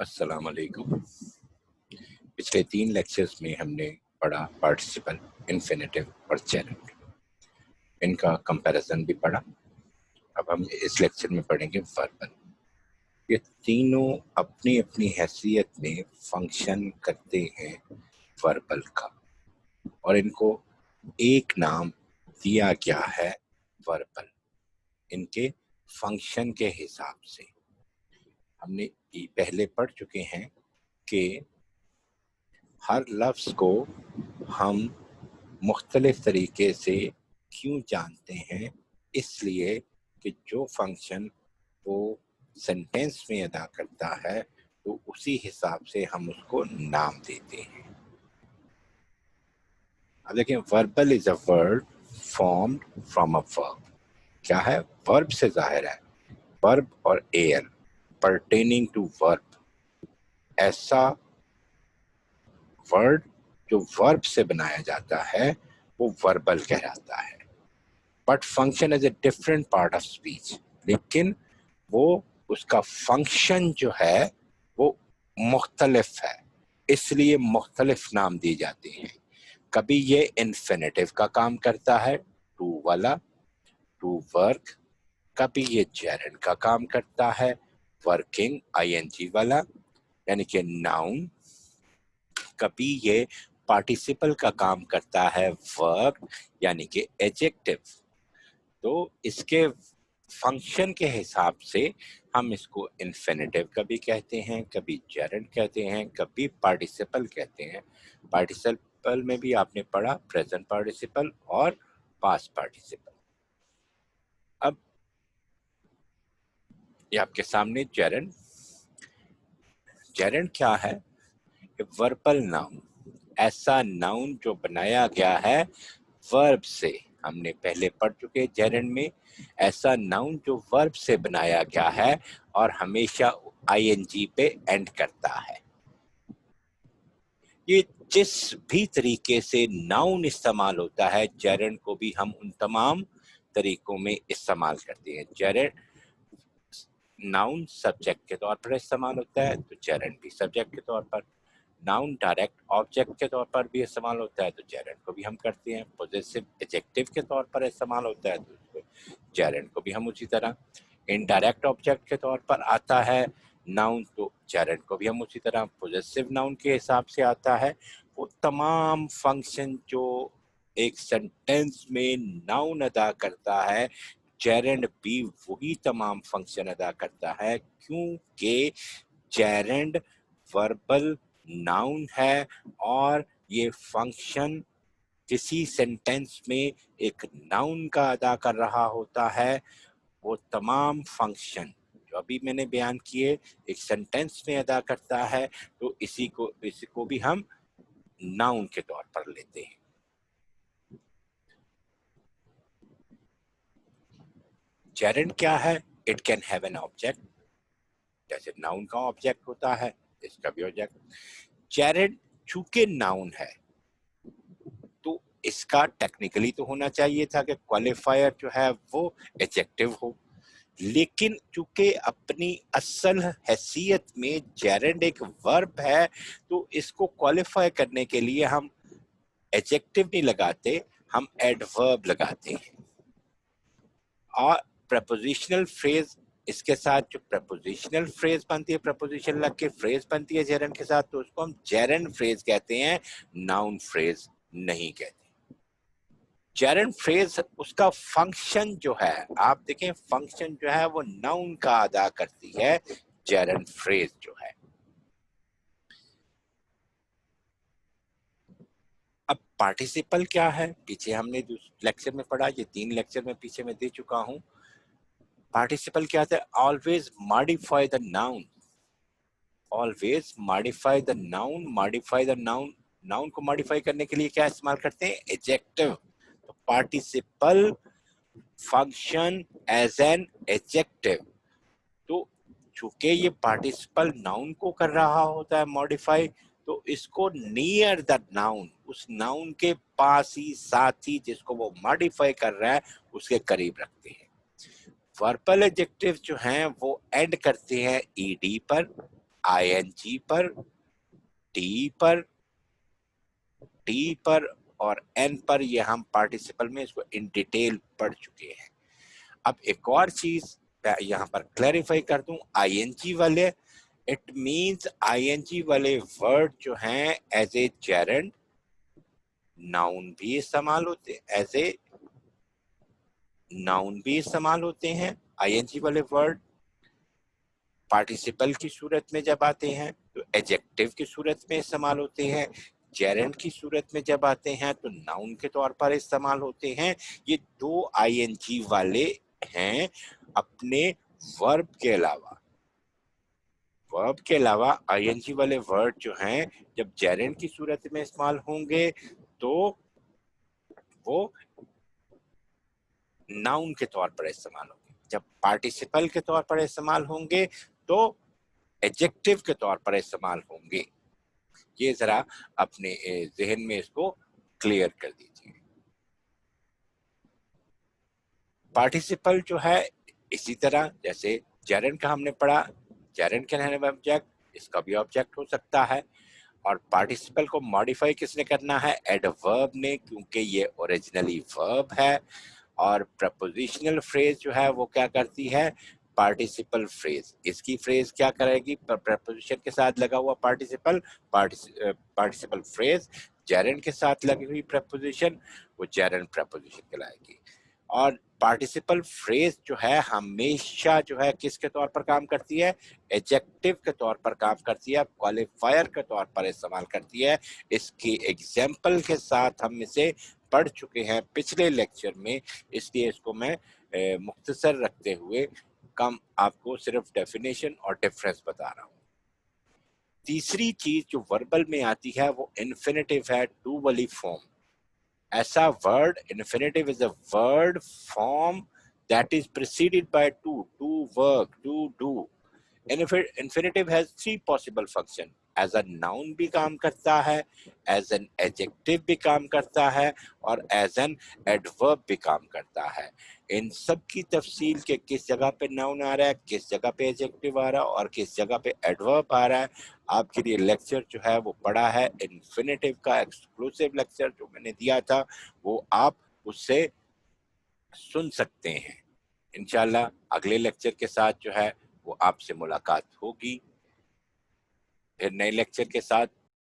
अस्सलाम वालेकुम। पिछले 3 लेक्चर्स में हमने पढ़ा पार्टिसिपल, इन्फिनेटिव और जेरेंड। इनका कंपैरिजन भी पढ़ा। अब हम इस लेक्चर में पढ़ेंगे वर्बल। ये तीनों अपनी अपनी हैसियत में फंक्शन करते हैं वर्बल का, और इनको एक नाम दिया गया है वर्बल, इनके फंक्शन के हिसाब से। हमने पहले पढ़ चुके हैं कि हर लफ्ज़ को हम मुख्तलिफ तरीके से क्यों जानते हैं, इसलिए कि जो फंक्शन वो सेंटेंस में अदा करता है तो उसी हिसाब से हम उसको नाम देते हैं। अब देखिए, verbal is a word formed from a verb. क्या है? वर्ब से जाहिर है, वर्ब और एयर परटेनिंग टू वर्ब। ऐसा वर्ड जो वर्ब से बनाया जाता है वो वर्बल कहलाता है। But function is a different part of speech, लेकिन वो उसका फंक्शन जो है वो मुख्तलिफ है, इसलिए मुख्तलिफ नाम दिए जाते हैं। कभी ये इन्फिनेटिव का काम करता है, टू वाला, टू वर्क। कभी ये जेरेंड का काम करता है, वर्किंग, आईएनजी वाला, यानी कि नाउन। कभी ये पार्टिसिपल का काम करता है, वर्क, यानी कि एडजेक्टिव। तो इसके फंक्शन के हिसाब से हम इसको इन्फिनेटिव कभी कहते हैं, कभी जेरेंड कहते हैं, कभी पार्टिसिपल कहते हैं। पार्टिसिपल में भी आपने पढ़ा प्रेजेंट पार्टिसिपल और पास्ट पार्टिसिपल। अब ये आपके सामने जेरेंड। जेरेंड क्या है? वर्बल नाउन, ऐसा नाउन जो बनाया गया है वर्ब से। हमने पहले पढ़ चुके जेरेंड में, ऐसा नाउन जो वर्ब से बनाया गया है और हमेशा आईएनजी पे एंड करता है। ये जिस भी तरीके से नाउन इस्तेमाल होता है, जेरेंड को भी हम उन तमाम तरीकों में इस्तेमाल करते हैं। जेरेंड नाउन सब्जेक्ट के तौर पर इस्तेमाल होता है तो जेरेंड भी सब्जेक्ट के तौर पर। नाउन डायरेक्ट ऑब्जेक्ट के तौर पर भी इस्तेमाल होता है तो जेरेंड को भी हम करते हैं। पॉजेसिव एडजेक्टिव के तौर पर इस्तेमाल होता है तो जेरेंड को भी हम उसी तरह। इनडायरेक्ट ऑब्जेक्ट के तौर पर आता है नाउन तो जेरेंड को भी हम उसी तरह। पॉजेसिव नाउन के हिसाब से आता है। वो तमाम फंक्शन जो एक सेंटेंस में नाउन अदा करता है, जेरेंड भी वही तमाम फंक्शन अदा करता है, क्योंकि जेरेंड वर्बल नाउन है और ये फंक्शन किसी सेंटेंस में एक नाउन का अदा कर रहा होता है। वो तमाम फंक्शन जो अभी मैंने बयान किए एक सेंटेंस में अदा करता है, तो इसको भी हम नाउन के तौर पर लेते हैं। जेरेंड क्या है? It can have an object, जैसे नाउन का ऑब्जेक्ट होता है, इसका भी ऑब्जेक्ट। जेरेंड चूंकि नाउन है तो इसका टेक्निकली तो होना चाहिए था कि क्वालिफायर जो है वो एडजेक्टिव हो, लेकिन चूंकि अपनी असल हैसियत में जेरेंड एक वर्ब है तो इसको क्वालिफाई करने के लिए हम एडजेक्टिव नहीं लगाते, हम एडवर्ब लगाते हैं। और प्रपोजिशनल फ्रेज, इसके साथ जो प्रपोजिशनल फ्रेज बनती है, प्रपोजिशन लग के फ्रेज बनती है जेरेंड के साथ, तो उसको हम जेरेंड फ्रेज कहते हैं, नाउन फ्रेज नहीं कहते। जेरेंड फ्रेज उसका फंक्शन जो है, आप देखें फंक्शन जो है वो नाउन का अदा करती है जेरेंड फ्रेज जो है। अब पार्टिसिपल क्या है? पीछे हमने लेक्चर में पढ़ा, ये 3 लेक्चर में पीछे में दे चुका हूं। पार्टिसिपल क्या है? Always modify the noun, always modify the noun. Modify the noun, noun को मॉडिफाई करने के लिए क्या इस्तेमाल करते हैं? एडजेक्टिव। तो participle function as an adjective. तो चूंकि ये पार्टिसिपल नाउन को कर रहा होता है मॉडिफाई, तो इसको नियर द नाउन, उस नाउन के पास ही, साथ ही, जिसको वो मॉडिफाई कर रहा है उसके करीब रखते हैं। वर्बल एडजेक्टिव जो हैं वो एंड करते हैं ईडी पर, आईएनजी पर, टी पर और एन पर, ये हम पार्टिसिपल में इसको इन डिटेल पढ़ चुके हैं। अब एक और चीज यहाँ पर क्लैरिफाई कर दूं, आईएनजी वाले, इट मींस आईएनजी वाले वर्ड जो हैं एज ए जेरेंड नाउन भी इस्तेमाल होते हैं, एज ए नाउन भी इस्तेमाल होते हैं। आईएनजी वाले वर्ड पार्टिसिपल की सूरत में जब आते हैं तो एडजेक्टिव की सूरत में इस्तेमाल होते हैं, जेरेंड की सूरत में जब आते हैं तो नाउन के तौर पर इस्तेमाल होते हैं। ये दो आईएनजी वाले हैं। अपने वर्ब के अलावा आईएनजी वाले वर्ड जो हैं जब जेरेंड की सूरत में इस्तेमाल होंगे तो वो नाउन के तौर पर इस्तेमाल होंगे, जब पार्टिसिपल के तौर पर इस्तेमाल होंगे तो एडजेक्टिव के तौर पर इस्तेमाल होंगे। ये जरा अपने जहन में इसको क्लियर कर दीजिए। पार्टिसिपल जो है इसी तरह जैसे जेरेंड का हमने पढ़ा, जेरेंड कैन हैव ऑब्जेक्ट, इसका भी ऑब्जेक्ट हो सकता है। और पार्टिसिपल को मॉडिफाई किसने करना है? एडवर्ब ने, क्योंकि ये ओरिजिनली वर्ब है। और प्रपोजिशनल फ्रेज जो है वो क्या करती है? Participle phrase. इसकी फ्रेज क्या करेगी? प्रपोजिशन के साथ लगा हुआ पार्टिसिपल, पार्टिसिपल फ्रेज, जेरेंड के साथ लगी हुई प्रपोजिशन, वो जेरेंड प्रपोजिशन कहलाएगी। और पार्टिसिपल फ्रेज जो है हमेशा जो है किसके तौर पर काम करती है? एडजेक्टिव के तौर पर काम करती है, क्वालिफायर के तौर पर इस्तेमाल करती है। इसकी एग्जाम्पल के साथ हम इसे पढ़ चुके हैं पिछले लेक्चर में, इसलिए इसको मैं मुख्तसर रखते हुए कम आपको सिर्फ डेफिनेशन और डिफरेंस बता रहा हूँ। तीसरी चीज जो वर्बल में आती है वो इन्फिनेटिव है, टू वाली फॉर्म। ऐसा word, infinitive is a word form that is preceded by to work, to do. Infinitive has three possible function. As a noun भी काम करता है, as an adjective भी काम करता है और as an adverb भी काम करता है। इन सब की तफसील के किस जगह पे नाउन आ रहा है, किस जगह पे एडजेक्टिव आ रहा है और किस जगह पे एडवर्ब आ रहा है, आपके लिए लेक्चर जो है वो पढ़ा है। इन्फिनेटिव का एक्सक्लूसिव लेक्चर जो मैंने दिया था वो आप उससे सुन सकते हैं। इंशाल्लाह अगले लेक्चर के साथ जो है वो आपसे मुलाकात होगी, फिर नए लेक्चर के साथ।